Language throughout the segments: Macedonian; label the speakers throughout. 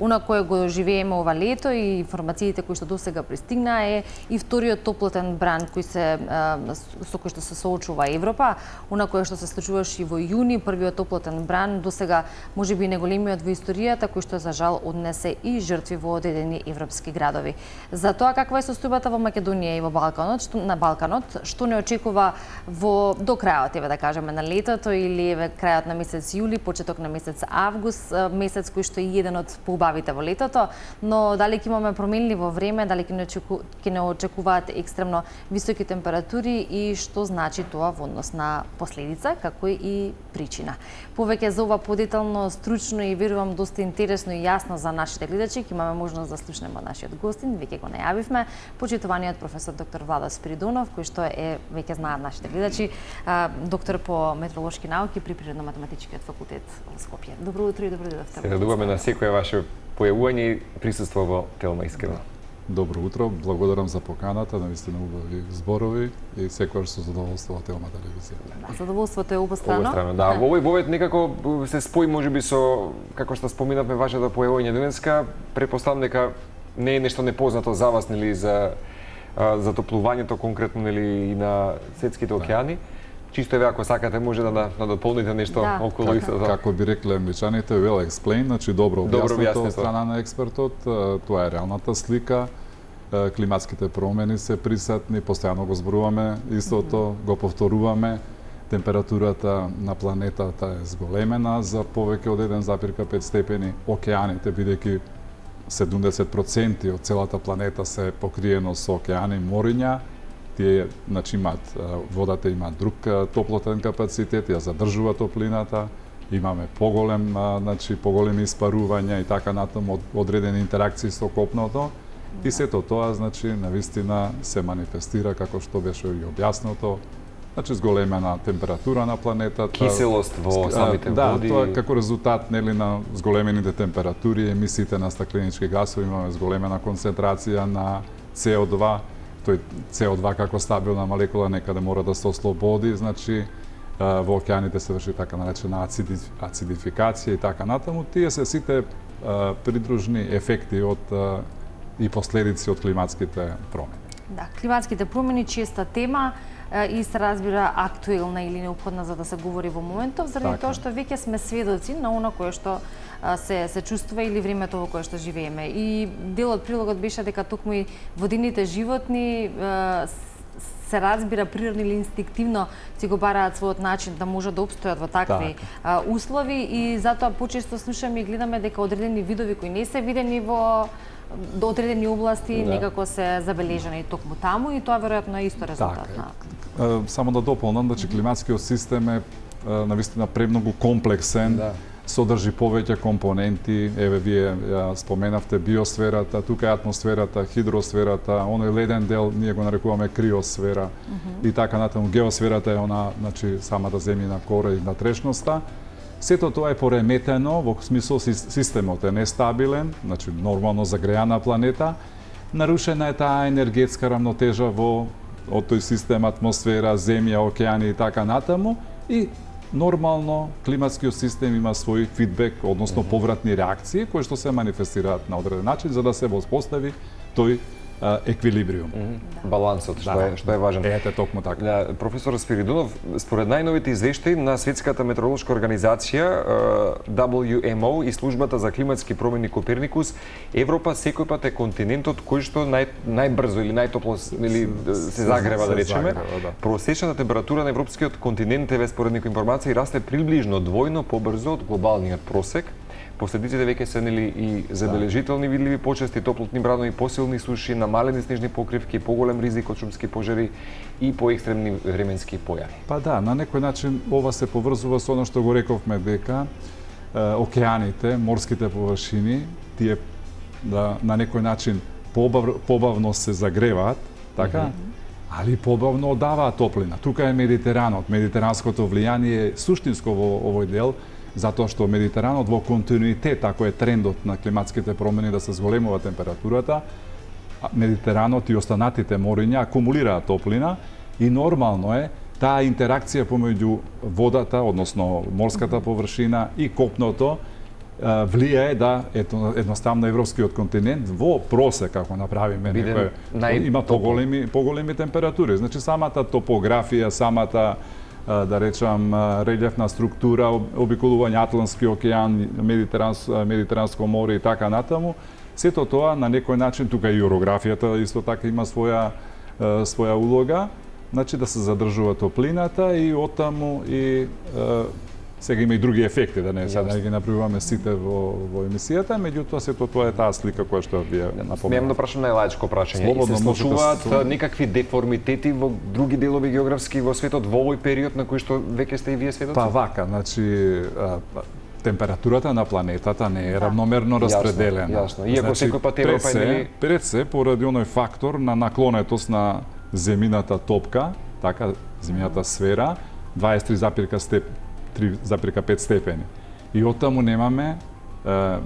Speaker 1: Она кое го живееме ова лето и информациите кои што досега пристигнаа е и вториот топлотен бран кој со кој што се соочува Европа, она кое што се случуваше и во јуни, првиот топлотен бран досега можеби неголемиот во историјата кој што за жал однесе и жртви во одредени европски градови. За тоа каква е состојбата во Македонија и во Балканот, што не очекува до крајот, да кажеме, на летото или крајот на месец јули, почеток на месец август, месец кој што е еден од поубавите во летото, но дали ќе имаме променливо време, дали ќе не очекуваат екстремно високи температури и што значи тоа во однос на последица, како и причина. Повеќе за ова подетално, стручно и верувам доста интересно и јасно за нашите гледачи, ќе имаме можност да слушнеме нашиот гостин, веќе го најавивме, почитуваниот професор доктор Владо Спиридонов, кој што е, веќе знаат нашите гледачи, доктор по метеоролошки науки при Природно-математичкиот факултет во Скопје. Добро утро и добро дојдовте.
Speaker 2: Се радуваме на секое ваше појавување и присуство во Телма искрено.
Speaker 3: Добро утро, благодарам за поканата, навистина убави зборови и секогаш со задоволство во Телма телевизија.
Speaker 1: Задоволството е обострано.
Speaker 2: Обострано, да. Во овој некако се спои можеби со, како што споминавме, вашето појавување денеска, претпоставам дека не е нешто непознато за вас, нели, за затоплувањето конкретно, нели, и на светските океани. Чисто еве ако сакате може да дополните нешто околу истото.
Speaker 3: Како би рекле англичаните, well explained, значи добро објаснето од страна на експертот, тоа е реалната слика. Климатските промени се присутни, постојано го зборуваме истото, го повторуваме. Температурата на планетата е зголемена за повеќе од 1,5 степени. Океаните, бидејќи 70% од целата планета се покриено со океани, мориња, тие, значи, водата има друг топлотен капацитет, ја задржува топлината, имаме поголеми испарувања и така натаму, одредени интеракции со копното. И сето тоа, значи, навистина се манифестира, како што беше и објаснато, значи, зголемена температура на планетата.
Speaker 2: Киселост во самите води.
Speaker 3: Да, тоа како резултат, нели, на зголемените температури, емисиите на стакленички гасови, имаме зголемена концентрација на CO2, тој CO2 како стабилна молекула некаде мора да се ослободи, значи во океаните се врши така наречена ацидификација и така натаму. Тие се сите придружни ефекти од и последици од климатските промени.
Speaker 1: Да, климатските промени честа тема и се разбира актуелна или неопходна за да се говори во моментов, заради тоа што веќе сме сведоци на она кое што се чувствува или времето во кое што живееме. И дел од прилогот беше дека токму и водените животни се разбира природно или инстинктивно си го бараат својот начин да можат да опстојат во такви услови и затоа почесто слушаме и гледаме дека одредени видови кои не се видени во до одредени области некако се забележани токму таму и тоа веројатно е исто резултат на.
Speaker 3: Само да дополнам, значи климатскиот систем е навистина премногу комплексен. Содржи повеќе компоненти, еве вие споменавте биосферата, тука е атмосферата, хидросферата, оној леден дел ние го нарекуваме криосфера и така натаму. Геосферата е она, значи самата земјина кора и внатрешноста. Сето тоа е пореметено во смисол системот е нестабилен, значи нормално загрејана планета. Нарушена е таа енергетска рамнотежа од тој систем, атмосфера, земја, океани и така натаму и нормално климатскиот систем има свој фидбек, односно повратни реакции кои што се манифестираат на одреден начин за да се воспостави тој еквилибриум.
Speaker 2: Балансот, што е важен.
Speaker 3: Ете, токму така.
Speaker 2: Професор Спиридонов, според најновите извештаи на Светската метеоролошка организација, WMO и службата за климатски промени Коперникус, Европа секој пат е континентот кој што најбрзо или најтопло се загрева, да речеме. Просечната температура на европскиот континент е, според некои информации, расте приближно двојно побрзо од глобалниот просек. Последиците веќе се и забележителни, видливи почести топлотни бранови, посилни суши, намалени снежни покривки, поголем ризик од шумски пожари и поекстремни временски појави.
Speaker 3: Па да, на некој начин ова се поврзува со оно што го рековме дека океаните, морските површини, тие на некој начин побавно се загреваат, така? Али побавно одаваат топлина. Тука е Медитеранот, медитеранското влијание е суштинско во овој дел, затоа што Медитеранот во континуитет, ако е трендот на климатските промени да се зголемува температурата, Медитеранот и останатите мориња акумулираат топлина и нормално е таа интеракција помеѓу водата, односно морската површина и копното влијае да едноставно европскиот континент во просек како направиме има поголеми температури. Значи самата топографија, самата да речам релјефна структура, обиколување Атлантски океан, Медитеранско море и така натаму, сето тоа на некој начин, тука и орографијата исто така има своја улога, значи да се задржува топлината и оттаму и сега има и други ефекти, да не ги направуваме сите во емисијата, меѓутоа сето тоа е таа слика која што вие напоменавте.
Speaker 2: Смеам да прашам најлаичко прашање. Се случуваат некакви деформитети во други делови географски во светот во овој период на кој што веќе сте и вие сведоци?
Speaker 3: Па вака, значи температурата на планетата не е равномерно распределена.
Speaker 2: Јасно. Иако секој пат Европа е
Speaker 3: пред се поради оној фактор на наклонетост на земјината топка, така земјината сфера, 23,5 степени. И оттаму немаме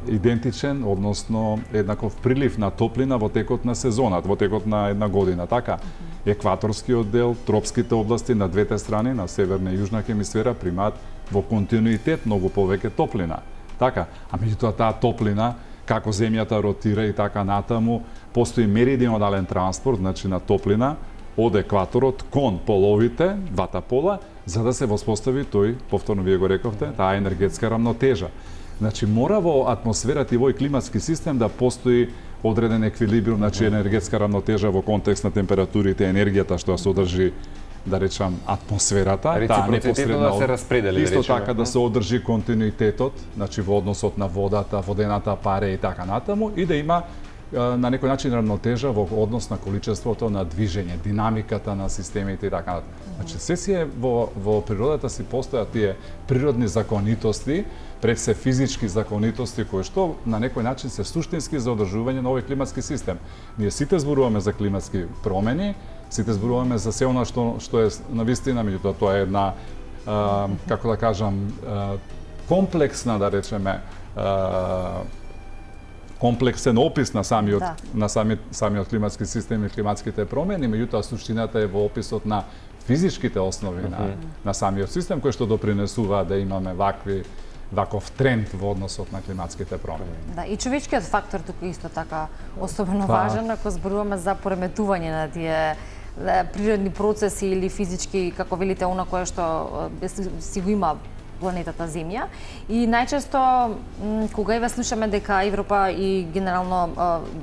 Speaker 3: идентичен, односно еднаков прилив на топлина во текот на сезоната, во текот на една година, така? Екваторскиот дел, тропските области на двете страни, на северна и јужна хемисфера, примаат во континуитет многу повеќе топлина. Така? А меѓутоа таа топлина, како земјата ротира и така натаму, постои меридионален транспорт, значи на топлина, од екваторот кон половите, двата пола, за да се воспостави тој, повторно вие го рековте, таа енергетска рамнотежа. Значи мора во атмосферата и во климатски систем да постои одреден еквилибриум, значи енергетска рамнотежа во контекст на температурите, енергијата што се одржи, да речам, атмосферата, таа непосредно
Speaker 2: да се распредели,
Speaker 3: исто така да се одржи континуитетот, значи во односот на водата, водената паре и така натаму, и да има на некој начин рамнотежа во однос на количеството на движење, динамиката на системите и така натаму. Значи се во природата си постојат тие природни законитости, пред се физички законитости кои што на некој начин се суштински за одржување на овој климатски систем. Ние сите зборуваме за климатски промени, сите зборуваме за се она што е навистина, меѓутоа тоа е една како да кажам комплексна, да речеме, комплексен опис на самиот климатски систем и климатските промени, меѓутоа суштината е во описот на физичките основи на самиот систем кои што допринесуваат да имаме ваков тренд во односот на климатските промени.
Speaker 1: Да, и човечкиот фактор тука исто така особено важен ако зборуваме за пореметување на тие природни процеси или физички, како велите, она кое што си го има планетата Земја. И најчесто, кога еве слушаме дека Европа и генерално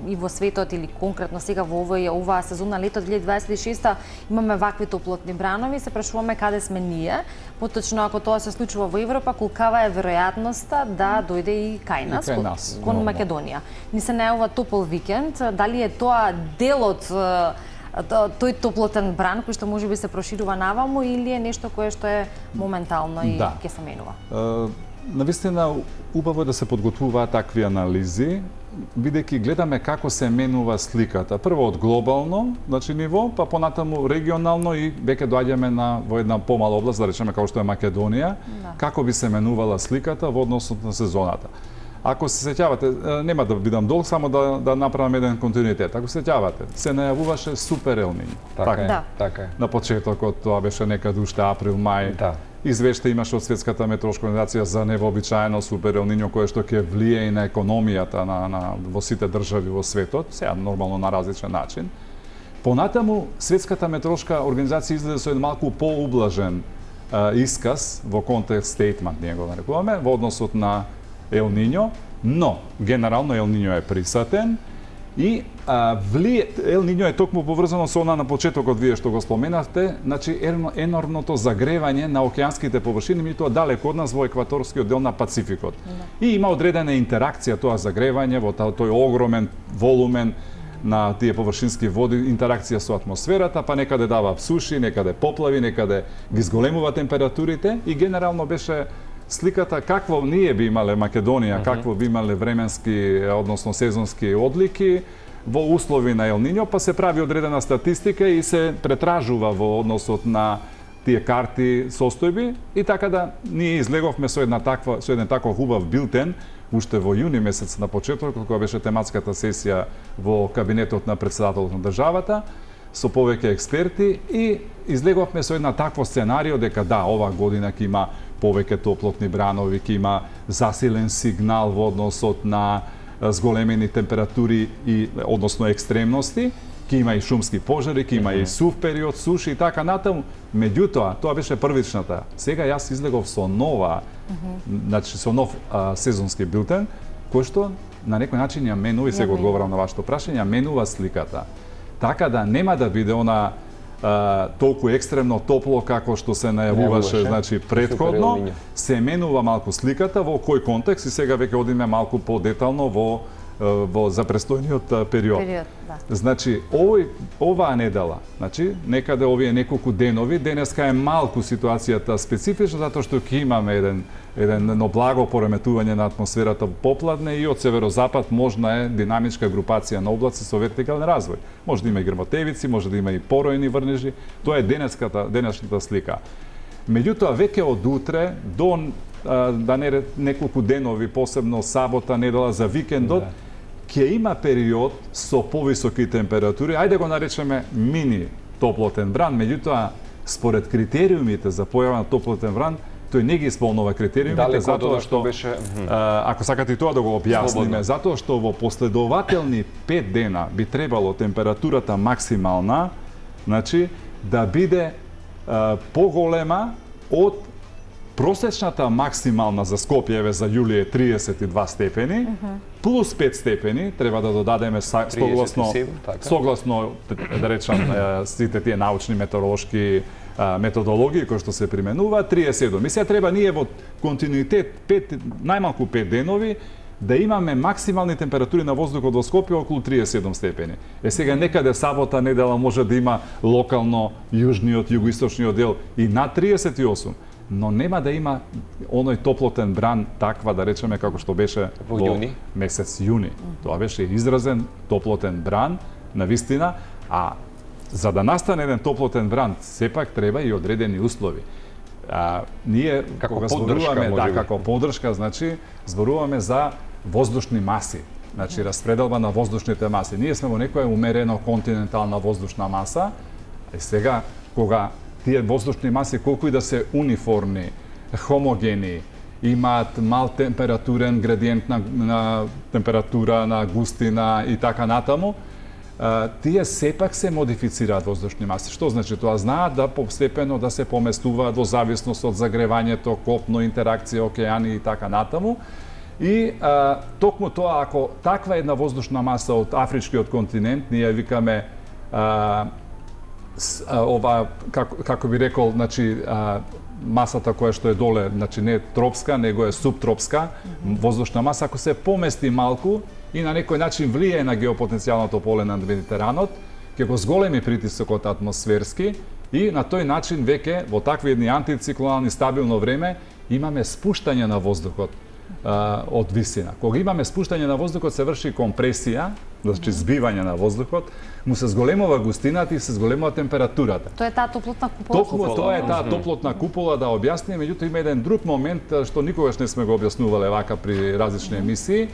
Speaker 1: и во светот, или конкретно сега во оваа сезона, лето 2026, имаме вакви топлотни бранови, се прашуваме каде сме ние. Поточно, ако тоа се случува во Европа, колкава е веројатноста да дојде и кај нас, кон Македонија. Ни се најавува топол викенд, дали е тоа дел од тој топлотен бран кој што можеби се проширува наваму или е нешто кое што е моментално и ќе се менува?
Speaker 3: Навистина, убаво е да се подготвуваат такви анализи, бидејќи гледаме како се менува сликата. Прво од глобално, значи ниво, па понатаму регионално и веќе доаѓаме во една помала област, да речеме како што е Македонија, како би се менувала сликата во однос на сезоната. Ако се сеќавате, нема да бидам долг, само да направам еден континуитет. Ако се сеќавате, се најавуваше супер Ел Нињо.
Speaker 2: Така е.
Speaker 3: На почетокот тоа беше некаде уште април, мај. Извеште имаше од Светската метеоролошка организација за невообичаено супер Ел Нињо кое што ќе влие и на економијата во сите држави во светот, сега нормално на различен начин. Понатаму Светската метеоролошка организација излезе со еден малку поублажен исказ во контекст стейтмент, ние го нарекуваме, во односот на Ел Нињо, но генерално Ел Нињо е присатен и Ел Нињо е токму поврзано со она на почетокот вие што го споменавте, значи енормното загревање на океанските површини, меѓутоа далеко од нас во екваторскиот дел на Пацификот. И има одредена интеракција тоа загревање во тој огромен волумен на тие површински води, интеракција со атмосферата, па некаде дава суши, некаде поплави, некаде ги зголемува температурите и генерално беше сликата какво ние би имале Македонија, какво би имале временски, односно сезонски одлики во услови на Ел Нињо, па се прави одредена статистика и се претражува во односот на тие карти состојби и така да ние излеговме со еден таков убав билтен уште во јуни месец на почетокот, кога беше тематската сесија во кабинетот на претседателот на државата, со повеќе експерти и излеговме со една такво сценарио дека да, оваа година ќе има повеќе топлотни бранови, ќе има засилен сигнал во односот на зголемени температури и односно екстремности, ќе има и шумски пожари, ќе има и сув период, суши и така натаму. Меѓутоа, тоа беше првичната. Сега јас излегов со нова, значи со нов сезонски билтен, кој што на некој начин ја менува, и сега одговорам на вашето прашање, ја менува сликата. Така да нема да биде она толку екстремно топло како што се најавуваше, значи претходно, се менува малку сликата во кој контекст, и сега веќе одиме малку подетално во за престојниот период. Значи, оваа недела, значи, некаде овие неколку денови, денеска е малку ситуацијата специфична, затоа што ќе имаме едно благо пореметување на атмосферата попладне и од северозапад можна е динамичка групација на облаци со вертикален развој. Може да има и грмотевици, може да има и поројни врнежи, тоа е денешната слика. Меѓутоа, веќе од утре до неколку денови, посебно сабота, недела за викендот, ќе има период со повисоки температури, ајде го наречеме мини топлотен бран, меѓутоа според критериумите за појава на топлотен бран, тој не ги исполнува критериумите, затоа што беше ако сакате и тоа да го објасниме, затоа што во последователни 5 дена би требало температурата максимална, значи да биде поголема од просечната максимална за Скопје за јули е 32 степени, плюс 5 степени, треба да додадеме согласно, да речам, сите тие научни метеоролошки методологии кои што се применуваат, 37. И сега треба ние во континуитет најмалку 5 денови да имаме максимални температури на воздухот во Скопје околу 37 степени. Сега некаде сабота, недела може да има локално јужниот, југоисточниот дел и над 38. Но нема да има оној топлотен бран таква, да речеме, како што беше во месец јуни. Тоа беше изразен топлотен бран, навистина, а за да настане еден топлотен бран, сепак треба и одредени услови. Ние, кога зборуваме, како поддршка, значи, зборуваме за воздушни маси. Значи, распределба на воздушните маси. Ние сме во некоја умерено континентална воздушна маса, и сега, кога тие воздушни маси, колку и да се униформни, хомогени, имаат мал температурен градиент на температура, на густина и така натаму, тие сепак се модифицираат воздушни маси. Што значи тоа? Знаат да постепено да се поместуваат во зависност од загревањето, копно, интеракција, океани и така натаму. И токму тоа, ако таква една воздушна маса од афричкиот континент, ние викаме ова, како би рекол, значи, масата која што е доле, значи не тропска, него е субтропска воздушна маса, ако се помести малку и на некој начин влие на геопотенцијалното поле на Медитеранот, ќе го зголеми притисокот атмосферски и на тој начин веќе во такви едни антициклонални стабилно време имаме спуштање на воздухот од висина. Кога имаме спуштање на воздухот, се врши компресија, значи збивање на воздухот, му се зголемува густината и се зголемува температурата.
Speaker 1: Тоа е таа топлотна купола.
Speaker 3: Токму тоа е таа топлотна купола, да објасниме, меѓутоа има еден друг момент што никогаш не сме го објаснувале вака при различни емисии.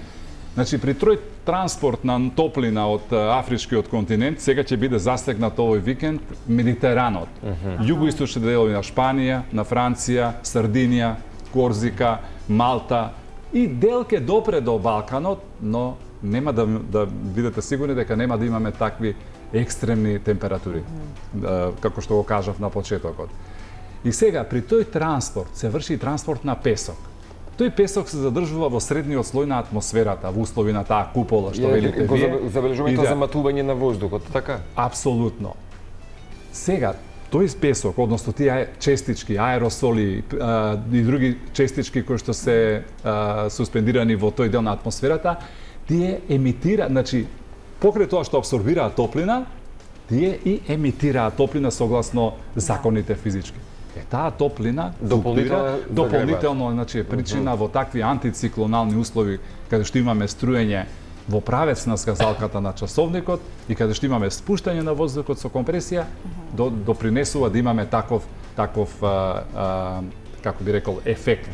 Speaker 3: Значи, при трој транспорт на топлина од афричкиот континент, сега ќе биде застегнат овој викенд Медитеранот. Југоисточни делови на Шпанија, на Франција, Сардинија, Корзика, Малта и дел ке допре до Балканот, но нема да бидете сигурни дека нема да имаме такви екстремни температури, како што го кажав на почетокот. И сега, при тој транспорт се врши транспорт на песок. Тој песок се задржува во средниот слој на атмосферата, во услови на таа купола, што велите вие.
Speaker 2: Забележуваме тоа заматување на воздухот, така?
Speaker 3: Апсолутно. Сега, тој песок, односно тие честички, аеросоли и други честички кои што се суспендирани во тој дел на атмосферата, тие емитираат, значи, покрај тоа што абсорбираат топлина, тие и емитираат топлина согласно законите физички. Таа топлина дополнително, значи, е причина во такви антициклонални услови, каде што имаме струење во правец на сказалката на часовникот и каде што имаме спуштање на воздухот со компресија, допринесува да имаме таков како би рекол, ефект.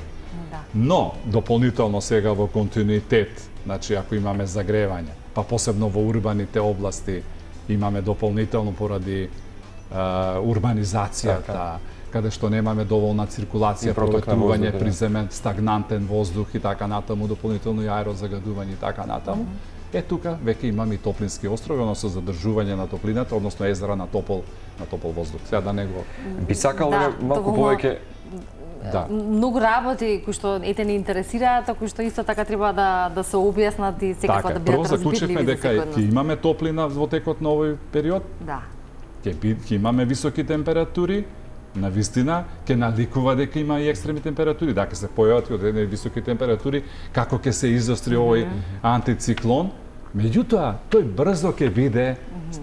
Speaker 3: Но, дополнително сега во континуитет, значи, ако имаме загревање, па посебно во урбаните области, имаме дополнително поради урбанизацијата, каде што немаме доволна циркулација, проветрување, приземен, стагнантен воздух и така натаму, дополнително и аерозагадување и така натаму. Тука веќе имаме и топлински острови, односно задржување на топлината, односно езера на топол воздух. Сега да не го...
Speaker 2: Би сакал малку повеќе...
Speaker 1: Многу работи кои што не интересираат, кои што исто така треба да се објаснат и секако да бидат разбирливи.
Speaker 3: Прво заклучивме дека ќе имаме топлина во текот на овој период.
Speaker 1: Да.
Speaker 3: Ќе имаме високи температури, на вистина ќе наликува дека има и екстремни температури, ќе се појават и одредени високи температури, како ќе се изостри овој антициклон. Меѓутоа, тој брзо ќе биде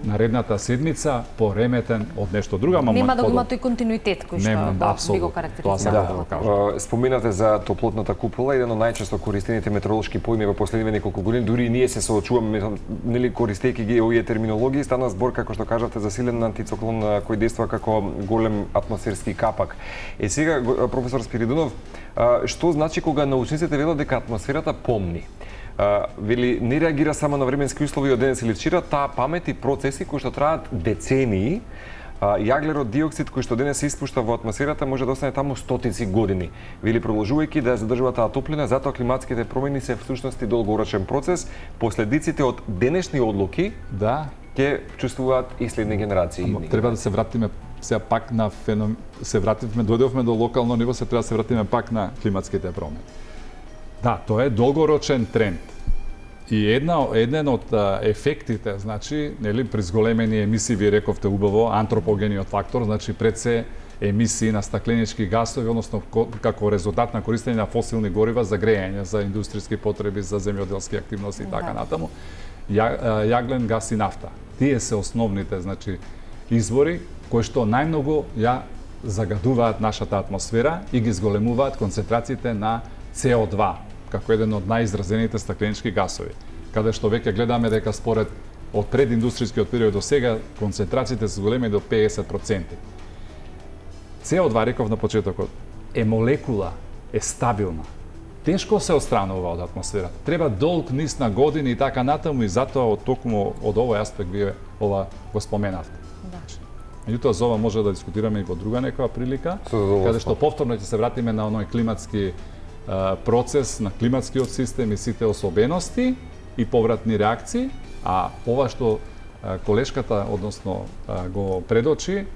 Speaker 3: наредната седмица пореметен од нешто друго,
Speaker 1: нема да го има тој континуитет кој што би го карактеризира.
Speaker 2: Споминате за топлотната купола, еден од најчесто користените метеоролошки поими во последниве неколку години, дури и ние се соочуваме, нели, користејќи ги овие терминологии, стана збор, како што кажавте, за силен антициклон кој действа како голем атмосферски капак. Сега, професор Спиридонов, што значи кога научниците велат дека атмосферата помни? Вели, не реагира само на временски услови од денес или вчера, таа памет и процеси кои што траат децении, јаглерод диоксид кој што денес се испушта во атмосферата може да остане таму стотици години. Вели, продолжувајќи да задржува таа топлина, затоа климатските промени се всушности долгорочен процес, последиците од денешни одлуки ќе чувствуваат и следни генерации.
Speaker 3: Треба да се вратиме сега пак на дојдовме до локално ниво, се треба да се вратиме пак на климатските промени. Да, тоа е долгорочен тренд. И еден од ефектите, значи, нели, при зголемени емисии, ви рековте убаво, антропогениот фактор, значи пред се емисии на стакленички гасови, односно како резултат на користење на фосилни горива за грејање, за индустријски потреби, за земјоделски активности и така натаму, јаглен гас и нафта. Тие се основните, значи, извори кои што најмногу ја загадуваат нашата атмосфера и ги зголемуваат концентрациите на CO2, како еден од најизразените стакленички гасови, каде што веќе гледаме дека според од прединдустријскиот период до сега концентрациите се зголеми до 50%. CO2, реков на почетокот, е молекула, е стабилна. Тешко се отстранува од атмосферата. Треба долг низ на години и така натаму, и затоа токму од овој аспект вие ова го споменавте. Меѓутоа, за ова може да дискутираме и во друга некоја прилика, каде што повторно ќе се вратиме на оној климатски процес на климатскиот систем и сите особености и повратни реакции, а ова што колешката, односно, го предочи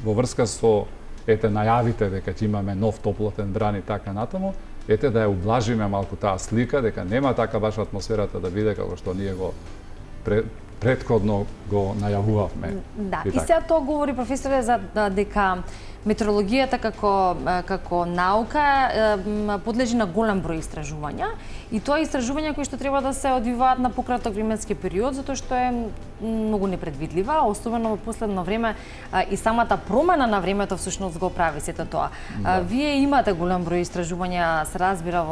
Speaker 3: во врска со најавите дека ќе имаме нов топлотен бран и така натаму, да ја ублажиме малку таа слика, дека нема така баш атмосферата да биде како што ние го предходно го најавувавме.
Speaker 1: Да, и сега тоа говори професоре за дека метеорологијата како наука подлежи на голем број истражувања и тоа е истражувања кои што треба да се одвиваат на пократок временски период, затоа што е многу непредвидлива, особено во последно време и самата промена на времето всушност го прави сето тоа. Вие имате голем број истражувања, се разбира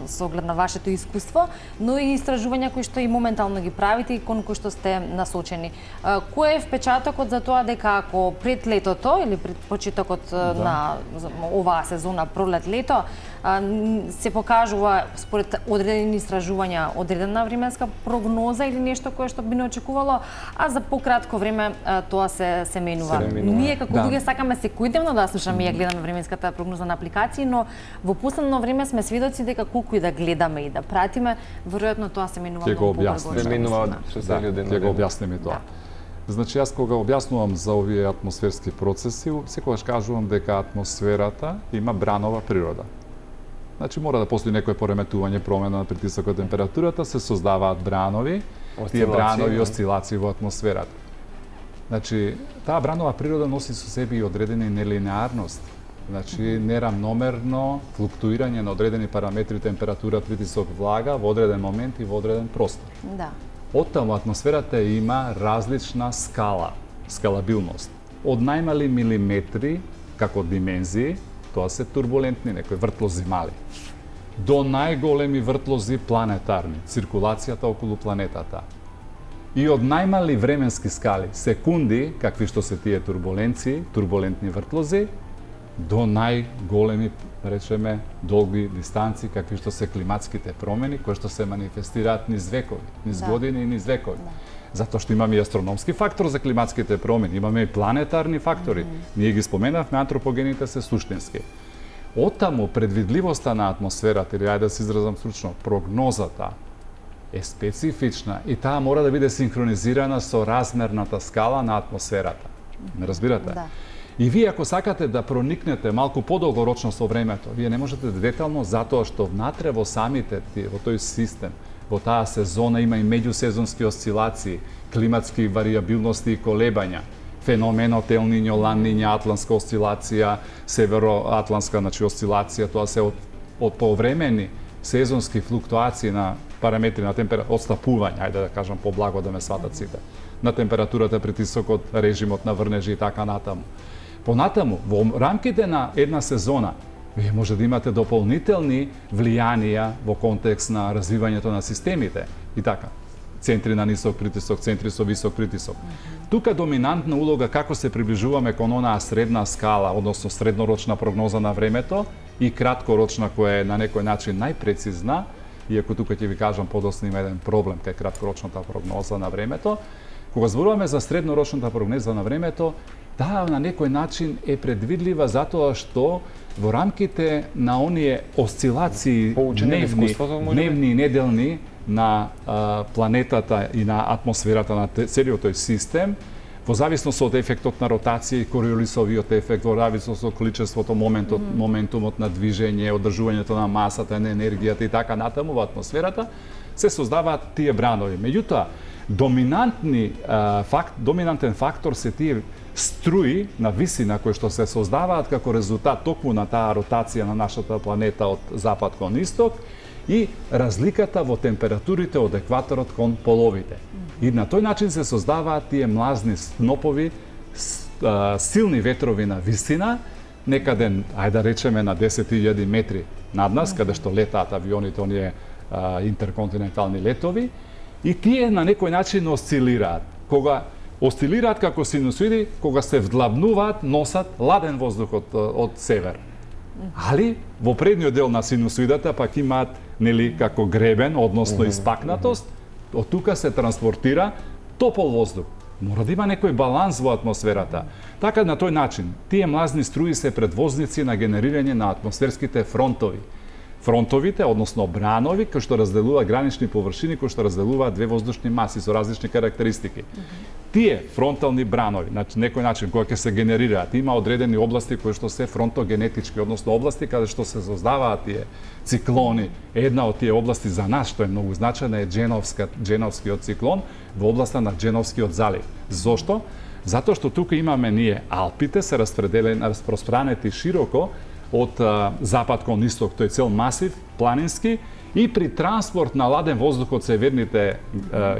Speaker 1: со оглед на вашето искуство, но и истражувања кои што и моментално ги правите и кон кои што сте насочени. Кој е впечатокот за тоа дека ако пред летото или пред почетокот на оваа сезона пролет-лето се покажува според одредени истражувања одредена временска прогноза или нешто кое што би не очекувало, а за пократко време тоа се менува. Ние како луѓе сакаме секојдневно да слушаме и гледаме временската прогноза на апликации, но во последно време сме сведоци дека колку и да гледаме и да пратиме, веројатно тоа се менува многу побрзо.
Speaker 3: Ќе го објасниме тоа. Значи, јас кога објаснувам за овие атмосферски процеси, секогаш кажувам дека атмосферата има бранова природа. Значи, мора да постои некој пореметување, промена на притисокот, температурата, се создаваат бранови, тие бранови осцилации во атмосферата. Значи, таа бранова природа носи со себе и одредена нелинеарност. Значи, нерамномерно флуктуирање на одредени параметри, температура, притисок, влага во одреден момент и во одреден простор.
Speaker 1: Да.
Speaker 3: Оттаму атмосферата има различна скалабилност. Од најмали милиметри, како димензии, тоа се турбулентни, некои вртлози мали, до најголеми вртлози планетарни, циркулацијата околу планетата. И од најмали временски скали, секунди, какви што се тие турбуленции, турбулентни вртлози, до најголеми, речеме, долги дистанци, какви што се климатските промени, кои што се манифестираат низ векови, низ години и низ векови. Затоа што имаме и астрономски фактор за климатските промени, имаме и планетарни фактори. Ние ги споменавме, антропогените се суштински. Оттаму предвидливоста на атмосферата, или ајде да се изразам стручно, прогнозата е специфична и таа мора да биде синхронизирана со размерната скала на атмосферата. Не разбирате?
Speaker 1: Да.
Speaker 3: И вие ако сакате да проникнете малку подолгорочно со времето, вие не можете детално затоа што внатре во самите во тој систем, во таа сезона има и меѓусезонски осцилации, климатски варијабилности и колебања, феноменот Ел Нињо, Ла Ниња, атлантска осцилација, североатлантска, значи осцилација, тоа се од повремени сезонски флуктуации на параметри на температура, отстапување, ајде да кажам поблаго да ме сватат сите, на температурата, притисокот, режимот на врнежи и така натаму. Понатаму, во рамките на една сезона, вие може да имате дополнителни влијанија во контекст на развивањето на системите и така. Центри на нисок притисок, центри со висок притисок. Тука доминантна улога како се приближуваме кон онаа средна скала, односно среднорочна прогноза на времето и краткорочна која е на некој начин најпрецизна, иако тука ќе ви кажам подоцна има еден проблем кај краткорочната прогноза на времето. Кога зборуваме за среднорочната прогноза на времето, таа на некој начин е предвидлива затоа што во рамките на оние осцилации дневни и неделни на планетата и на атмосферата на целиот тој систем, во зависност од ефектот на ротација и Кориолисовиот ефект, во зависност од количеството, моментумот на движење, одржувањето на масата, на енергијата и така натаму во атмосферата, се создаваат тие бранови. Меѓутоа, доминантен фактор се тие струи на висина кои што се создаваат како резултат токму на таа ротација на нашата планета од запад кон исток и разликата во температурите од екваторот кон половите. И на тој начин се создаваат тие млазни снопови, силни ветрови на висина, некаде, ајде да речеме, на 10.000 метри над нас, каде што летаат авионите, оние интерконтинентални летови, и тие на некој начин осцилираат. Кога осцилираат како синусоиди, кога се вдлабнуваат, носат ладен воздух од север. Али во предниот дел на синусоидата пак имаат нели како гребен, односно испакнатост, од тука се транспортира топол воздух. Мора да има некој баланс во атмосферата. Така на тој начин, тие млазни струи се предвозници на генерирање на атмосферските фронтови. Фронтовите, односно бранови, кои што разделуваат гранични површини, кои што разделуваат две воздушни маси со различни карактеристики. Тие фронтални бранови, на некој начин кога ќе се генерираат, има одредени области кои што се фронтогенетички, односно области каде што се создаваат тие циклони. Една од тие области за нас што е многу значајна е Дженовскиот циклон во областа на Дженовскиот залив. Зошто? Затоа што тука имаме ние Алпите се распространети широко од запад кон исток, тој цел масив планински, и при транспорт на ладен воздух од северните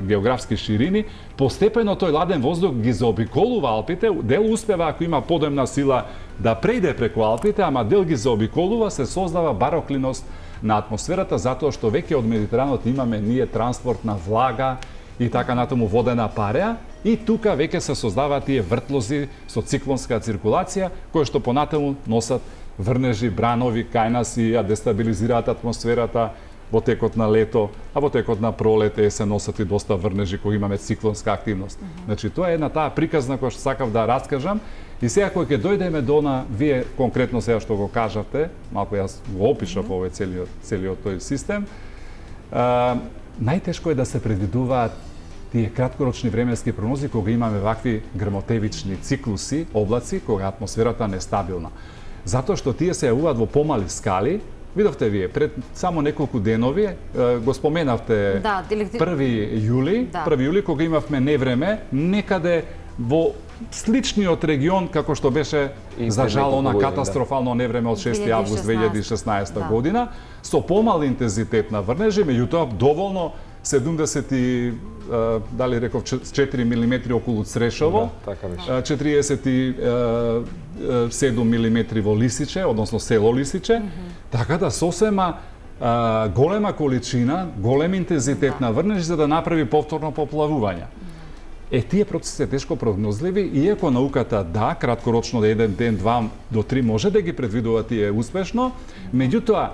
Speaker 3: географски ширини, постепено тој ладен воздух ги заобиколува Алпите, дел успева ако има подемна сила да прејде преку Алпите, ама дел ги заобиколува, се создава бароклиност на атмосферата, затоа што веќе од Медитеранот имаме ние транспорт на влага и така натаму водена пареа, и тука веќе се создаваат тие вртлози со циклонска циркулација, кои што понатаму носат врнежи, бранови, кај нас и ја дестабилизираат атмосферата во текот на лето, а во текот на пролет се носат и доста врнежи кога имаме циклонска активност. Значи, тоа е една таа приказна која што сакав да раскажам, и сега кога ќе дојдеме до вие конкретно сега што го кажавте, малку јас го опишав овој целиот тој систем, најтешко е да се предвидуваат тие краткорочни временски прогнози кога имаме вакви грмотевични циклуси, облаци, кога атмосферата не е стабилна. Затоа што тие се јавуваат во помали скали. Видовте вие, пред само неколку денови, го споменавте 1 јули, кога имавме невреме, некаде во сличниот регион, како што беше, за жал, она катастрофално невреме од 6 август 2016 година, со помал интензитет на врнежи, меѓутоа доволно 70 дали реков 4 мм околу Црешово, 47 мм во Лисиче, односно село Лисиче, така да сосема голема количина, голем интензитет на врнежи за да направи повторно поплавување. Тие процеси се тешко прогнозливи, иако науката краткорочно еден ден, 2 до 3 може да ги предвидува тие успешно, меѓутоа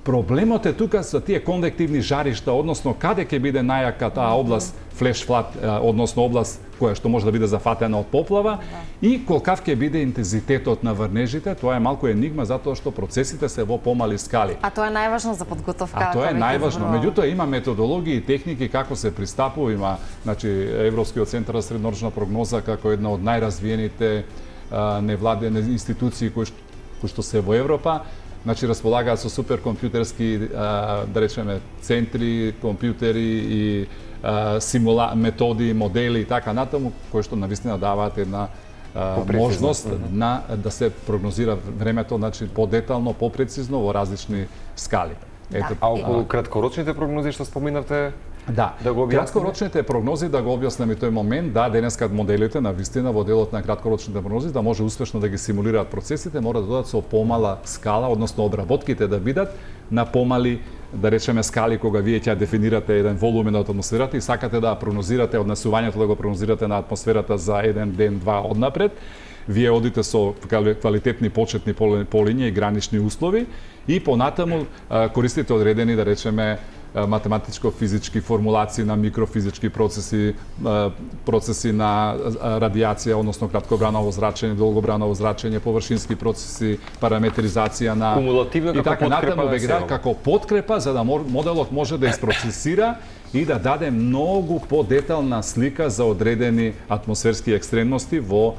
Speaker 3: Проблемот е тука со тие конвективни жаришта, односно каде ќе биде најака таа област, флеш флад, односно област која што може да биде зафатена од поплава и колкав ќе биде интензитетот на врнежите, тоа е малку енигма затоа што процесите се во помали скали.
Speaker 1: А тоа е најважно за подготовка.
Speaker 3: А тоа е најважно. Меѓутоа има методологии и техники како се пристапува, има, значи Европскиот центар за среднорочна прогноза како една од најразвиените невладени институции кои што се во Европа. Значи, располагаат со суперкомпјутерски, да речеме, центри, компјутери и методи, модели и така натаму, кои што навистина даваат една можност да се прогнозира времето, значи, подетално, попрецизно во различни скали.
Speaker 2: Ето, а околу краткорочните прогнози што споминавте?
Speaker 3: Да, краткорочните прогнози, да го објаснам и тој момент, да, денеска моделите на вистина во делот на краткорочните прогнози, да може успешно да ги симулираат процесите, мора да додат со помала скала, односно обработките да бидат на помали, да речеме, скали кога вие ќе дефинирате еден волумен од атмосферата и сакате да прогнозирате однесувањето, да го прогнозирате на атмосферата за еден ден, два однапред. Вие одите со квалитетни почетни полиња и гранични услови и понатаму користите одредени, да речеме, математичко-физички формулации на микрофизички процеси, процеси на радиација, односно краткобраново зрачење, долгобраново зрачење, површински процеси, параметризација на
Speaker 2: кумулативно
Speaker 3: и така натаму како подкрепа за да моделот може да isprocesira и да даде многу подетална слика за одредени атмосферски екстремности во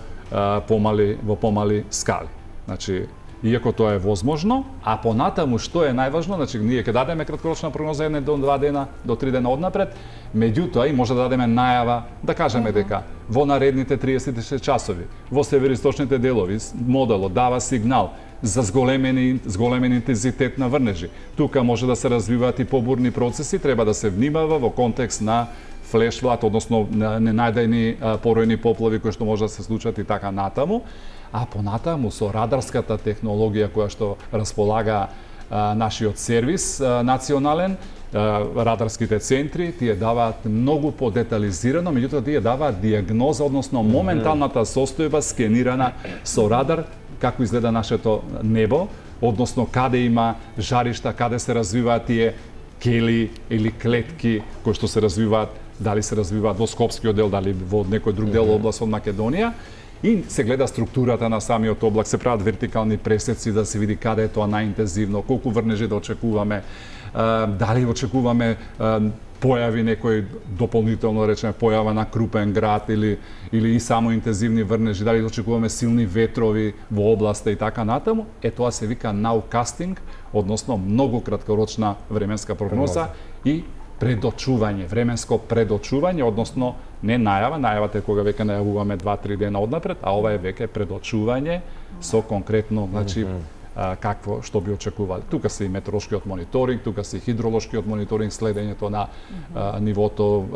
Speaker 3: помали скали. Значи, иако тоа е возможно, а понатаму што е најважно, значи ние ќе дадеме краткорочна прогноза еден до 2 дена, до 3 дена однапред, меѓутоа и може да дадеме најава, да кажеме дека во наредните 36 часови, во североисточните делови, моделот дава сигнал за зголемен интензитет на врнежи. Тука може да се развиваат и побурни процеси, треба да се внимава во контекст на флеш флад, односно ненајдени поројни поплави кои што може да се случат и така натаму. А понатаму со радарската технологија која што располага нашиот сервис национален, радарските центри, тие даваат многу подетализирано, меѓутоа тие даваат диагноза, односно моменталната состојба скенирана со радар, како изгледа нашето небо, односно каде има жаришта, каде се развиваат тие кели или клетки кои што се развиваат, дали се развиваат во Скопскиот дел, дали во некој друг дел област од Македонија. И се гледа структурата на самиот облак, се прават вертикални пресеци да се види каде е тоа најинтензивно, колку врнежи да очекуваме, дали очекуваме појави некој дополнително речеме појава на крупен град или и само интензивни врнежи, дали очекуваме силни ветрови во областа и така натаму, тоа се вика nowcasting, односно многу краткорочна временска прогноза и предочување, временско предочување, односно не најава, најавата е кога веќе најавуваме 2-3 дена однапред, а ова е веќе предочување со конкретно, значи, какво што би очекувале. Тука се и метеоролошкиот мониторинг, тука се и хидролошкиот мониторинг, следењето на нивото,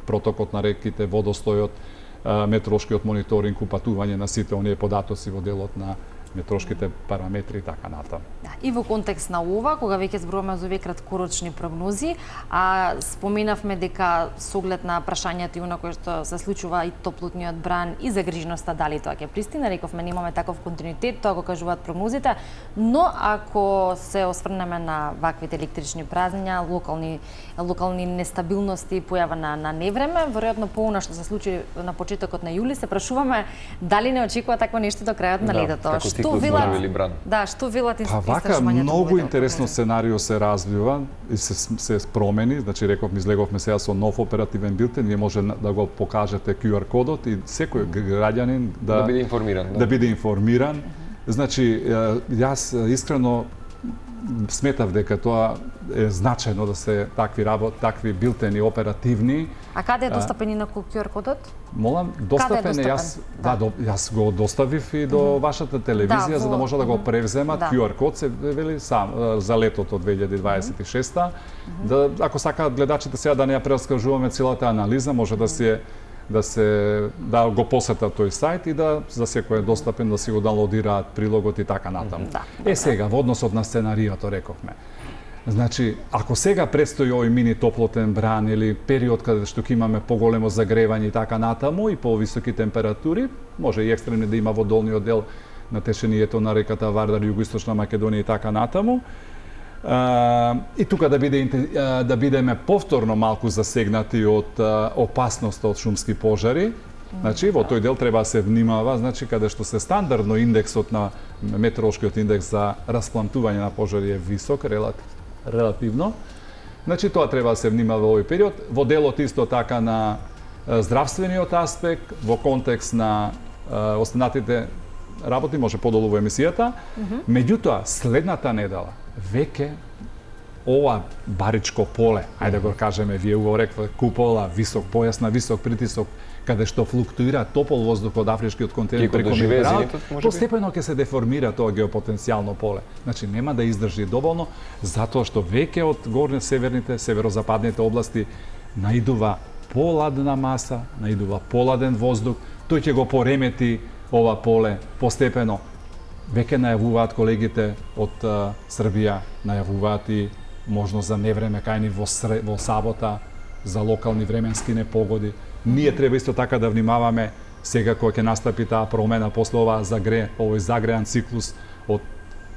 Speaker 3: протокот на реките, водостојот, метеоролошкиот мониторинг, упатување на сите оние податоци во делот на метеоролошките параметри и така натаму.
Speaker 1: Да, и во контекст на ова, кога веќе зборуваме за овие краткорочни прогнози, а споменавме дека со оглед на прашањето и она кое што се случува и топлотниот бран и загриженоста дали тоа ќе пристигне, рековме немаме таков континуитет, тоа го кажуваат прогнозите, но ако се осврнеме на ваквите електрични празнења, локални нестабилности, појава на невреме, веројатно по она што се случи на почетокот на јули, се прашуваме дали не очекува такво нешто до крајот на летото. Што велат? Да, што велат истражувањето?
Speaker 3: Вака многу интересно сценарио се развива и се промени, значи рековме излеговме сега со нов оперативен билтен, вие може да го покажете QR кодот и секој граѓанин да
Speaker 2: биде информиран.
Speaker 3: Да биде информиран. Значи јас искрено сметав дека тоа е значајно да се такви билтени оперативни.
Speaker 1: А каде е достапен и на QR кодот?
Speaker 3: Молам, достапен е, јас го доставив и до вашата телевизија за да може да го превземат QR код, се вели сам за летото 2026. Ако сакаат гледачите сега да не ја прераскажуваме целата анализа, може да го посетат тој сајт и за секој е достапен да си го даунлодираат прилогот и така натаму. Сега во односот на сценариото рековме. Значи, ако сега предстои овој мини топлотен бран или период каде што ќе имаме поголемо загревање и така натаму и повисоки температури, може и екстремни да има во долниот дел на течението на реката Вардар, југоисточна Македонија и така натаму, И тука да бидеме повторно малку засегнати од опасноста од шумски пожари. Значи, во тој дел треба да се внимава, значи, каде што се стандардно индексот на метеоролошкиот индекс за расплантување на пожари е висок, релативно. Значи, тоа треба да се внимава во овој период. Во делот исто така на здравствениот аспект, во контекст на останатите работи, може подолу во емисијата. Меѓутоа, следната недела, веќе ова баричко поле, ајде да го кажеме, вие го рекла, купола, висок појас на висок притисок, каде што флуктуира топол воздух од афричкиот континент преку Медитеранот, постепено ќе се деформира тоа геопотенцијално поле. Значи нема да издржи доволно, затоа што веќе од горни северните, северозападните области наидува поладна маса, наидува поладен воздух, тој ќе го поремети ова поле постепено. Веќе најавуваат колегите од Србија, најавуваат и можност за невреме кај ни во сабота, за локални временски непогоди. Ние треба исто така да внимаваме сега кога ќе настапи таа промена после овој загреан циклус од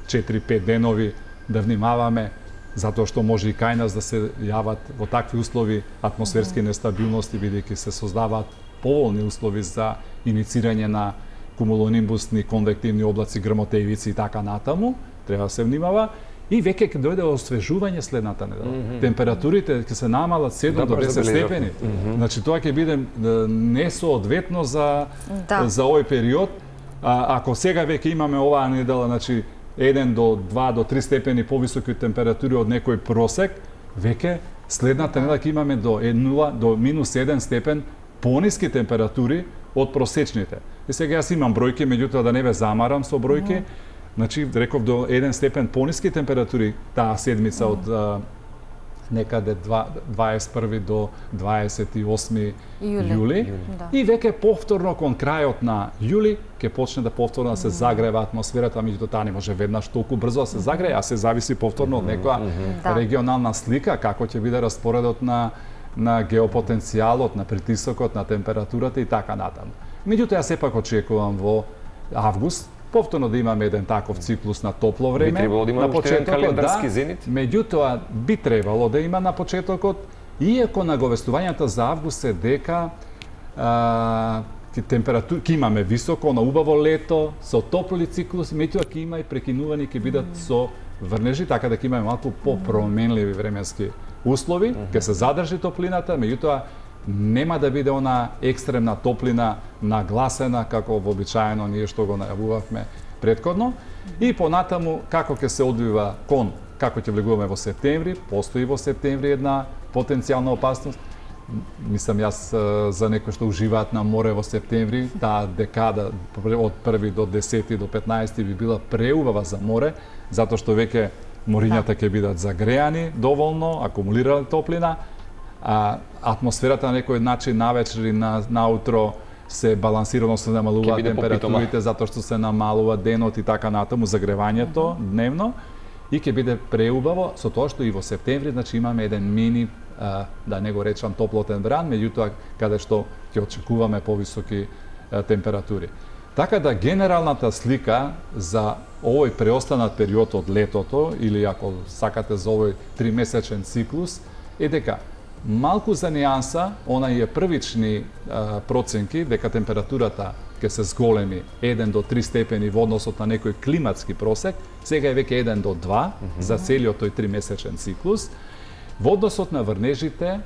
Speaker 3: 4-5 денови, да внимаваме затоа што може и кај нас да се јават во такви услови атмосферски нестабилности, бидејќи се создаваат поволни услови за иницирање на кумулонимбусни конвективни облаци, грмотеивици и така натаму, треба да се внимава. И веќе ќе дојде освежување следната недела. Температурите ќе се намалат 7 до 10 степени. Значи тоа ќе биде несоодветно за овој период. Ако сега веќе имаме оваа недела, значи 1 до 2 до 3 степени повисоки температури од некој просек, веќе следната недела ќе имаме до 0 до минус 1 степен пониски температури од просечните. И сега јас имам бројки, меѓутоа да не ве замарам со бројки. Значи, реков до 1 степен пониски температури таа седмица од некаде 21 до 28 јули. И веќе повторно кон крајот на јули ќе почне да повторно да се загрева атмосферата, меѓутоа таа не може веднаш толку брзо да се загрее, а се зависи повторно од некоја регионална слика, како ќе биде распоредот на геопотенцијалот, на притисокот, на температурата и така натаму. Меѓутоа, јас сепак очекувам во август повторно да имаме еден таков циклус на топло време.
Speaker 2: Би требало да има уште календарски зенит?
Speaker 3: Меѓутоа, би требало да има на почетокот, иако наговестувањата за август се дека ќе имаме високо, на убаво лето, со топли циклуси, меѓутоа ќе има и прекинувани, ќе бидат со врнежи, така да ќе имаме малку попроменливи временски услови, ќе се задржи топлината, меѓутоа нема да биде она екстремна топлина нагласена како вообичаено ние што го најавувавме претходно. И понатаму како ќе се одвива како ќе влегуваме во септември, постои во септември една потенцијална опасност. Мислам јас за некои што уживаат на море во септември, таа декада од 1 до 10 до 15 би била преубава за море, затоа што веќе морињата ќе бидат загреани доволно, акумулирале топлина, а атмосферата на некој начин навечер и наутро се балансирано се намалуваат температурите затоа што се намалува денот и така натаму загревањето дневно и ќе биде преубаво со тоа што и во септември значи имаме еден мини да не го речам топлотен бран, меѓутоа каде што ќе очекуваме повисоки температури. Така да генералната слика за овој преостанат период од летото или ако сакате за овој 3-месечен циклус е дека малку за нијанса, онај е првични проценки дека температурата ќе се зголеми 1 до 3 степени во односот на некој климатски просек, сега е веќе 1 до 2 за целиот тој 3-месечен циклус. Во односот на врнежите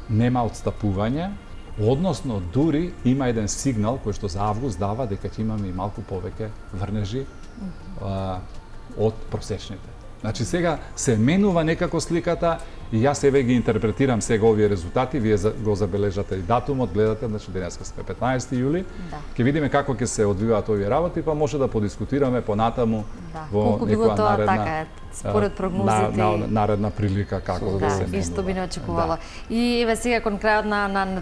Speaker 3: нема отстапување, односно дури има еден сигнал кој што за август дава дека ќе имаме и малку повеќе врнежи од просечните. Значи сега се менува некако сликата и јас еве ги интерпретирам сега овие резултати, вие го забележате и датумот, гледате, значи денеска сме 15 јули. Ќе видиме како ќе се одвиваат овие работи, па може да подискутираме понатаму во некоја наредна
Speaker 1: според прогнозите
Speaker 3: наредна прилика како да се менува.
Speaker 1: И што би не очекувало. И еве сега кон крајот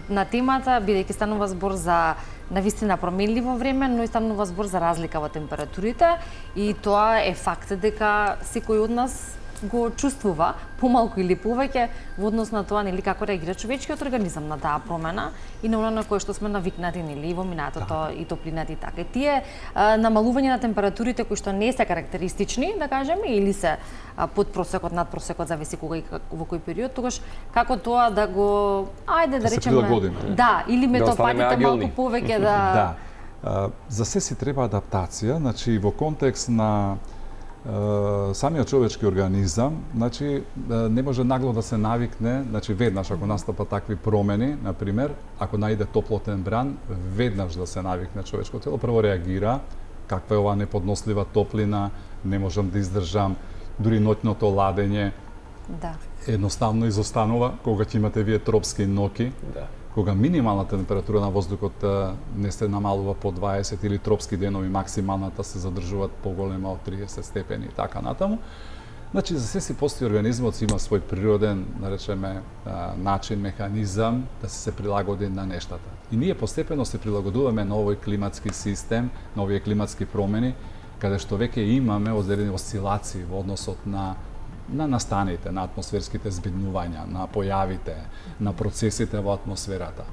Speaker 1: на темата, бидејќи станува збор за навистина променливо време, но и станува збор за разлика во температурите и тоа е факт дека секој од нас го чувствува помалку или повеќе во однос на тоа нели како реагира човечкиот организам на таа промена и на она на кое што сме навикнати нели во минатото и топлината и така. Тие намалување на температурите кои што не се карактеристични, да кажеме, или се под просекот, над просекот, зависи кога и во кој период, тогаш како тоа да го да речеме да, или метеопатите малку повеќе да
Speaker 3: за се си треба адаптација, значи во контекст на самиот човечки организам, значи не може нагло да се навикне, значи веднаш ако настапат такви промени, на пример, ако најде топлотен бран, веднаш да се навикне човечкото тело, прво реагира, каква е оваа неподнослива топлина, не можам да издржам, дури ноќното ладење.
Speaker 1: Да.
Speaker 3: Едноставно изостанува кога ќе имате вие тропски ноќи. Да. Кога минималната температура на воздухот не се намалува по 20 или тропски денови, максималната се задржуваат поголема од 30 степени и така натаму. Значи, за се си постои организмот си има свој природен, да речеме, начин, механизам да се прилагоди на нештата. И ние постепено се прилагодуваме на овој климатски систем, на овие климатски промени, каде што веќе имаме одредени осцилации во односот на настаните, на атмосферските збиднувања, на појавите, на процесите во атмосферата.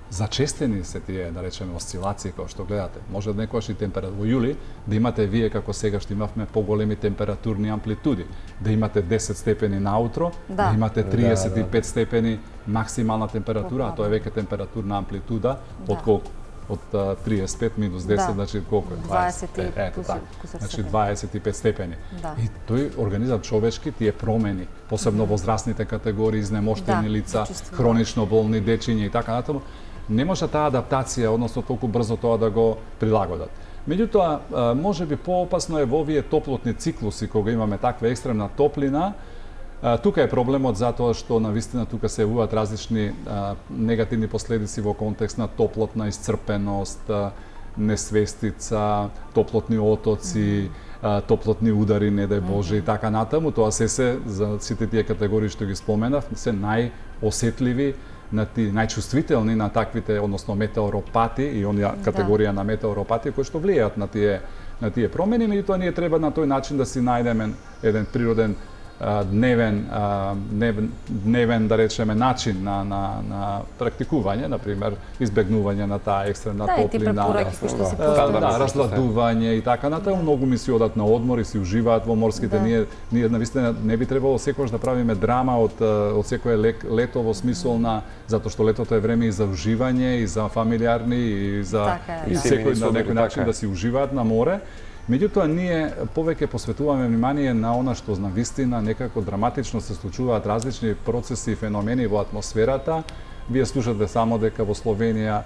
Speaker 3: Зачестени се тие, да речеме, осцилации, кои што гледате. Може некојаш и во јули да имате вие, како сега што имавме, поголеми температурни амплитуди. Да имате 10 степени наутро, да имате 35 степени максимална температура, а тоа е веќе температурна амплитуда од колку? Од 35 минус 10, значи колку е?
Speaker 1: 25.
Speaker 3: Значи 25 степени. И тој организам човечки, тие промени, посебно возрастните категории, изнемоштени лица, хронично болни дечиња и така натаму, не може таа адаптација, односно толку брзо тоа да го прилагодат. Меѓутоа, може би поопасно е во овие топлотни циклуси, кога имаме таква екстремна топлина. Тука е проблемот затоа што навистина тука се јавуваат различни негативни последици во контекст на топлотна исцрпеност, несвестица, топлотни отоци, топлотни удари, не дај Боже, и така натаму. Тоа се за сите тие категории што ги споменав, се најосетливи, најчувствителни на таквите, односно метеоропати и онија категорија на метеоропати кои што влијаат на тие промени, меѓутоа ние треба на тој начин да си најдеме еден природен дневен, да речеме, начин на практикување, например, избегнување на таа екстремна топлина, разладување и така натаму. Многу ми си одат на одмор и си уживаат во морските. Ние навистина не би требало секогаш да правиме драма од секое лето во смисол на затоа што летото е време и за уживање и за фамилиарни и за секој на некој начин да си уживаат на море. Меѓутоа, ние повеќе посветуваме внимание на она што навистина некако драматично се случуваат различни процеси и феномени во атмосферата. Вие слушате само дека во Словенија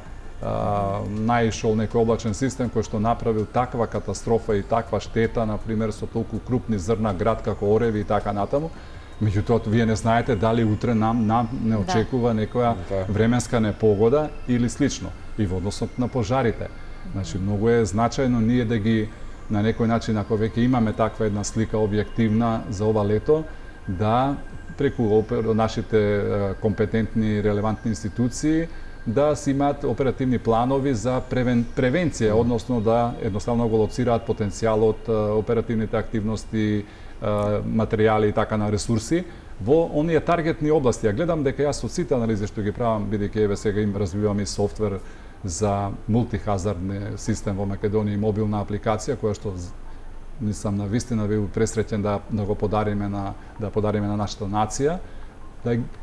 Speaker 3: наишол некој облачен систем кој што направил таква катастрофа и таква штета, например, со толку крупни зрна град како Ореви и така натаму. Меѓутоа, вие не знаете дали утре нам не очекува некоја временска непогода или слично и во односот на пожарите. Значи, многу е значајно ние да ги на некој начин, ако веќе имаме таква една слика објективна за ова лето, да преку нашите компетентни релевантни институции да си имаат оперативни планови за превенција, односно да едноставно го лоцираат потенцијалот, оперативните активности, материјали и така на ресурси во оние таргетни области. Ја гледам дека јас од сите анализи што ги правам, бидејќи еве сега им развивам и софтвер за мултихазардни систем во Македонија и мобилна апликација која што сам навистина бил пресреќен да го подариме на нашата нација,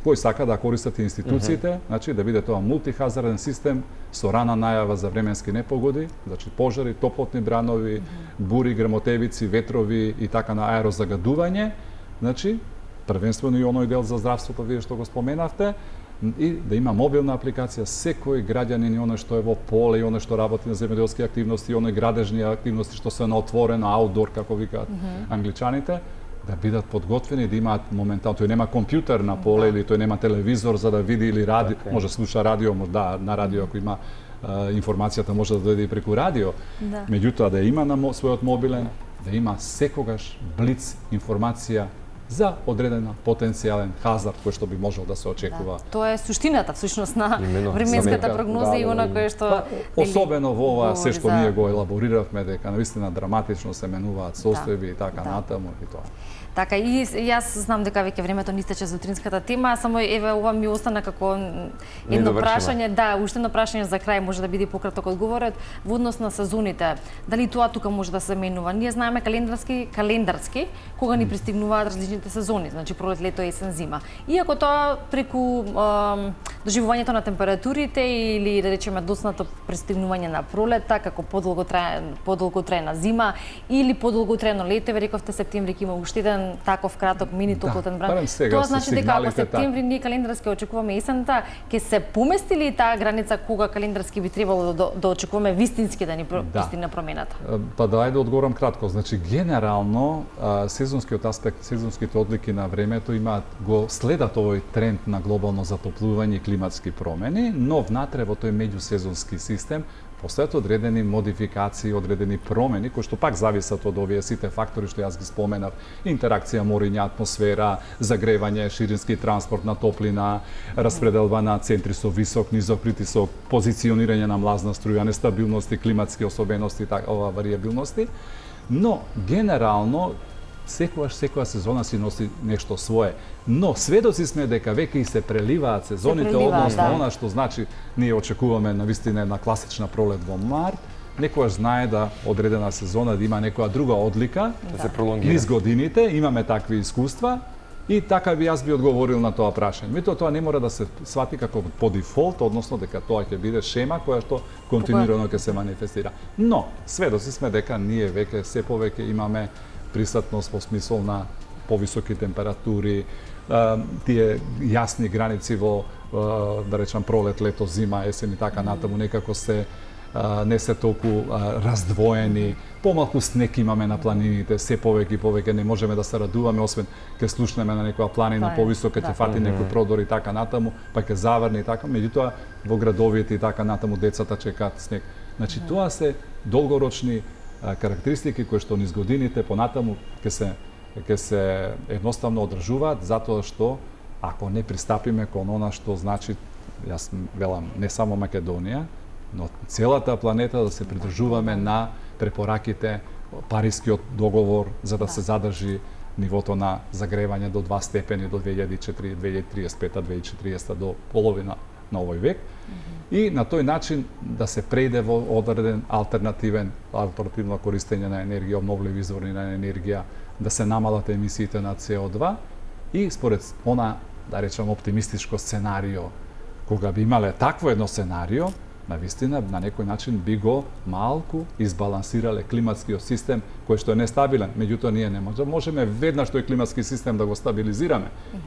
Speaker 3: кој сака да користат институциите, значи да биде тоа мултихазарден систем со рана најава за временски непогоди, значи пожари, топлотни бранови, бури, грмотевици, ветрови и така на аерозагадување, значи првенствено и оној дел за здравството вие што го споменавте, и да има мобилна апликација, секој граѓанин и оној што е во поле и оној што работи на земјоделски активности и оној градежни активности што се на отворено, аутдор како викаат англичаните, да бидат подготвени, да имаат моментално, тој нема компјутер на поле или тој нема телевизор за да види или радио, може слуша радио, на радио ако има информацијата може да дојде и преку радио. Меѓутоа да има на својот мобилен, да има секогаш блиц информација за одредена потенцијален хазард кој што би можел да се очекува.
Speaker 1: Тоа е суштината всушност на временската прогноза и она кое што
Speaker 3: особено во ова се што ние го елабориравме дека навистина драматично се менуваат состојби и така натаму и тоа.
Speaker 1: Така, и јас знам дека веќе времето ни истече за утринската тема, само еве ова ми остана како едно прашање, да, уште едно прашање за крај, може да биде пократок одговорот, во однос на сезоните. Дали тоа тука може да се менува? Ние знаеме календарски кога ни пристигнуваат различните сезони, значи пролет, лето, есен, зима. Иако тоа преку доживувањето на температурите или да речеме доцнато пристигнување на пролета, како подолготрајна зима или подолготрајно лето, ве рековте септември ќе има уште еден таков краток мини топлотен бран. Тоа значи дека ако септември ние календарски очекуваме есента, ќе се помести ли таа граница кога календарски би требало да очекуваме вистински да ни пристигне промената?
Speaker 3: Па да ајде одговорам кратко. Значи генерално сезонскиот аспект, сезонските одлики на времето го следат овој тренд на глобално затоплување и климатски промени, но внатре во тој меѓусезонски систем постојат одредени модификации, одредени промени кои што пак зависат од овие сите фактори што јас ги споменав: интеракција мориња, атмосфера, загревање, ширински транспорт на топлина, распределба на центри со висок, низок притисок, позиционирање на млазна струја, нестабилности, климатски особености, ова варијабилности. Но генерално секоја сезона си носи нешто свое. Но сведоци сме дека веќе и се преливаат сезоните, односно она што значи ние очекуваме навистина една класична пролет во март, некојаш знае да одредена сезона да има некоја друга одлика,
Speaker 2: да се пролонгира
Speaker 3: низ годините, имаме такви искуства и така јас би одговорил на тоа прашање. Меѓутоа тоа не мора да се свати како по дефолт, односно дека тоа ќе биде шема која што континуирано ќе се манифестира. Но сведоци сме дека ние веќе се повеќе имаме присутност во смисол на повисоки температури, тие јасни граници во, да речам, пролет, лето, зима, есен и така натаму, некако не се толку раздвоени, помалку снег имаме на планините, се повеќе и повеќе не можеме да се радуваме, освен ке слушнеме на некоја планина повисока, ќе фати некој продор и така натаму, па ќе заврне и така, меѓутоа во градовите и така натаму децата чекаат снег. Значи тоа се долгорочни карактеристики кои што низ годините понатаму ќе се едноставно одржуваат, затоа што ако не пристапиме кон она што значи, јас велам, не само Македонија, но целата планета да се придржуваме на препораките, Парискиот договор за да се задржи нивото на загревање до 2 степени до 2035-2040 до половина на овој век. И на тој начин да се прејде во одреден алтернативно користење на енергија, обновливи извори на енергија, да се намалат емисиите на CO2 и според она, да речем, оптимистичко сценарио, кога би имале такво едно сценарио, навистина на некој начин би го малку избалансирале климатскиот систем кој што е нестабилен. Меѓутоа ние не можеме веднаш тој климатски систем да го стабилизираме.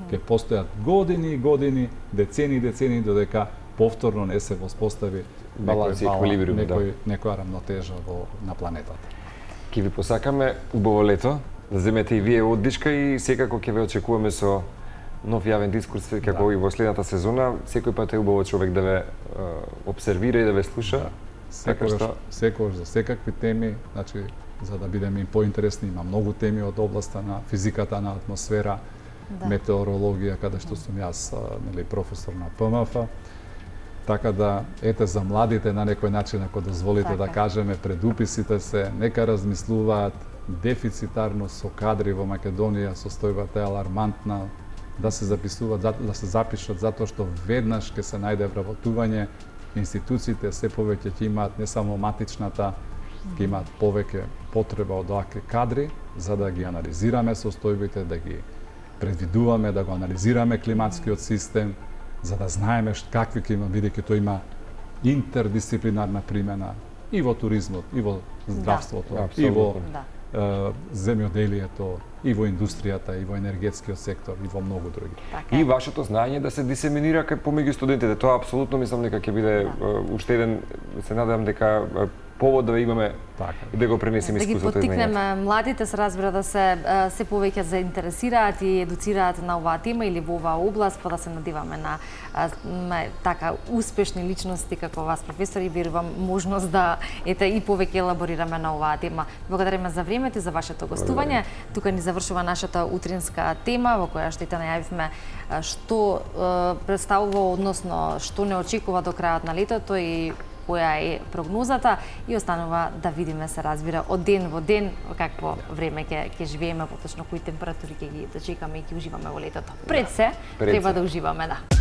Speaker 3: Ке постојат години и години, децени и децени додека повторно не се воспостави некоја рамнотежа на планетата.
Speaker 2: Ќе ви посакаме убаво лето, да земете и вие оддишка и секако ќе ве очекуваме со нов јавен дискурс како и во следната сезона. Секој пат е убаво човек да ве обсервира и да ве слуша.
Speaker 3: Секогаш за секакви теми, значи за да бидеме поинтересни, има многу теми од областа на физиката на атмосфера, метеорологија, каде што сум јас професор на ПМФ. Така да, ете за младите на некој начин, ако дозволите да кажеме, пред уписите се, нека размислуваат, дефицитарно со кадри во Македонија, состојбата е алармантна, да се записуваат, да се запишат, затоа што веднаш ќе се најде вработување, институциите се повеќе ќе имаат не само матичната, ќе имаат повеќе потреба од овакви кадри, за да ги анализираме состојбите, да ги предвидуваме, да го анализираме климатскиот систем, за да знаеме какви ќе има, бидејќи тоа има интердисциплинарна примена и во туризмот, и во здравството, и во земјоделието, и во индустријата, и во енергетскиот сектор, и во многу други.
Speaker 2: И вашето знаење да се дисеминира помеѓу студентите, тоа апсолутно мислам дека ќе биде уште еден, се надевам дека повод да имаме и да го пренесеме искуството.
Speaker 1: Да ги поттикнеме младите, се разбира, да се повеќе заинтересираат и едуцираат на оваа тема или во оваа област, па да се надеваме на така успешни личности како вас, професор, и верувам можност да и повеќе елаборираме на оваа тема. Благодариме за времето и за вашето гостување. Тука ни завршува нашата утринска тема, во која што те најавивме што представува, односно што не очекува до крајот на летото и која е прогнозата и останува да видиме, се разбира, од ден во ден во какво време ќе живееме, поточно кои температури ќе ги дочекаме и ќе уживаме во летото. Пред се треба да уживаме, да.